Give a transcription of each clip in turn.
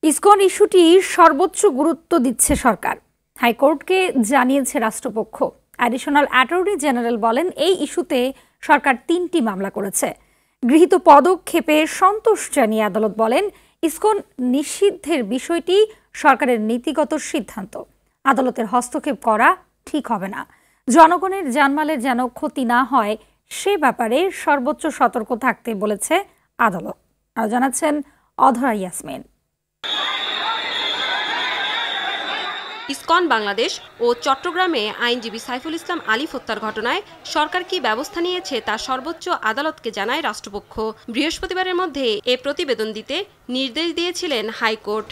ISKCON ইস্যুটি সর্বোচ্চ গুরুত্ব দিচ্ছে সরকার। হাইকোর্টকে জানিয়েছে রাষ্ট্রপক্ষ। অ্যাডিশনাল অ্যাটর্নি জেনারেল বলেন, এই ইস্যুতে সরকার 3টি মামলা করেছে। গৃহীত পদক্ষেপে সন্তোষ জানিয়ে আদালত বলেন, ইসকন নিষিদ্ধের বিষয়টি সরকারের নীতিগত সিদ্ধান্ত। আদালতের হস্তক্ষেপ করা ঠিক হবে না। জনগণের জানমালের যেন ক্ষতি না হয় সে ব্যাপারে সর্বোচ্চ সতর্ক থাকতে বলেছে আদালত। আর জানাচ্ছেন অধরা ইয়াসমিন। ইসকন বাংলাদেশ ও চট্টগ্রামে আইনজীবী সাইফুল ইসলাম আলিফ হত্যার ঘটনায় সরকার কি ব্যবস্থা নিয়েছে তা সর্বোচ্চ আদালতকে জানায় রাষ্ট্রপক্ষ। বৃহস্পতিবারের মধ্যে এ প্রতিবেদন দিতে নির্দেশ দিয়েছিলেন হাইকোর্ট।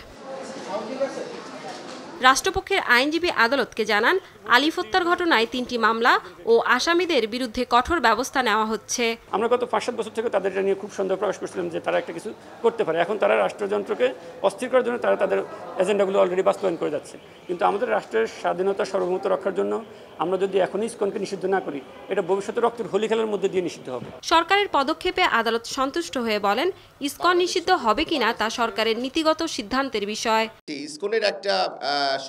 রাষ্ট্রপক্ষের আইনজীবী আদালতকে জানান, আলিফ হত্যার ঘটনায় 3টি মামলা ও আসামিদের বিরুদ্ধে কঠোর ব্যবস্থা নেওয়া হচ্ছে। আমরা গত 5-7 বছর থেকে তাদের নিয়ে খুব সন্দেহ প্রকাশ করছিলাম যে তারা একটা কিছু করতে পারে। এখন তারা রাষ্ট্রযন্ত্রকে অস্থির করার জন্য তারা তাদের এজেন্ডাগুলো অলরেডি বাস্তবায়ন করে যাচ্ছে। কিন্তু আমাদের রাষ্ট্রের স্বাধীনতা সার্বভৌমত্ব রক্ষার জন্য আমরা যদি এখনই ইসকনকে নিষিদ্ধ না করি, এটা ভবিষ্যতে রক্তের হোলি খেলার মধ্যে দিয়ে নিষিদ্ধ হবে। সরকারের পদক্ষেপে আদালত সন্তুষ্ট হয়ে বলেন, ইসকন নিষিদ্ধ হবে কিনা তা সরকারের নীতিগত সিদ্ধান্তের বিষয়। ইসকনের একটা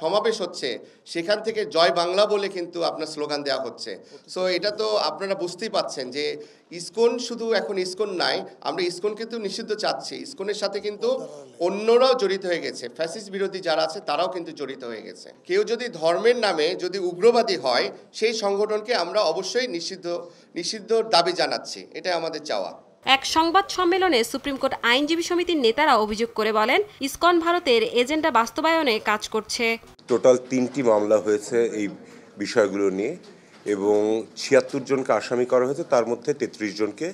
সমাবেশ হচ্ছে, সেখান থেকে জয় বাংলা বলে কিন্তু আপনার স্লোগান দেওয়া হচ্ছে। সো এটা তো আপনারা বুঝতেই পাচ্ছেন যে ইসকন শুধু এখন ইসকন নাই, আমরা ইসকন কিন্তু নিষিদ্ধ চাচ্ছি। ইসকনের সাথে কিন্তু অন্যরাও জড়িত হয়ে গেছে, ফ্যাসিস্ট বিরোধী যারা আছে তারাও কিন্তু জড়িত হয়ে গেছে। কেউ যদি ধর্মের নামে যদি উগ্রবাদী হয়, সেই সংগঠনকে আমরা অবশ্যই নিষিদ্ধ দাবি জানাচ্ছি। এটাই আমাদের চাওয়া। এক সংবাদ সম্মেলনে সুপ্রিম কোর্ট আইনজীবী সমিতির নেতারা অভিযোগ করে বলেন, ইসকন ভারতের এজেন্ডা বাস্তবায়নে কাজ করছে। টোটাল 3টি মামলা হয়েছে এই বিষয়গুলো নিয়ে এবং 76 জনকে আসামি করা হয়েছে, তার মধ্যে 33 জনকে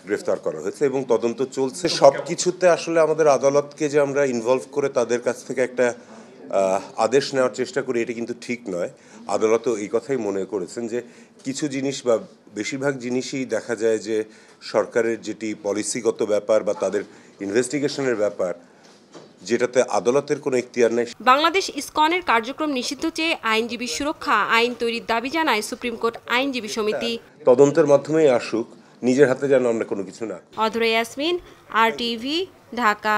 গ্রেফতার করা হয়েছে এবং তদন্ত চলছে। সব কিছুতে আসলে আমাদের আদালতকে যে আমরা ইনভলভ করে তাদের কাছ থেকে একটা আদেশ নেওয়ার চেষ্টা করি, এটা কিন্তু ঠিক নয়। আদালতও এই কথাই মনে করেছেন যে কিছু জিনিস বা বেশিরভাগ জিনিসই দেখা যায় যে সরকারের যেটি পলিসিগত ব্যাপার বা তাদের ইনভেস্টিগেশনের ব্যাপার, যেটাতে আদালতের কোনো এখতিয়ার নেই। বাংলাদেশ ইসকনের কার্যক্রম নিষিদ্ধ চেয়ে আইনজীবী সুরক্ষা আইন তৈরির দাবি জানায় সুপ্রিম কোর্ট আইনজীবী সমিতি। তদন্তের মাধ্যমেই আসুক, নিজের হাতে যেন আমরা কোনো কিছু না। অধরা ইয়াসমিন, RTV, ঢাকা।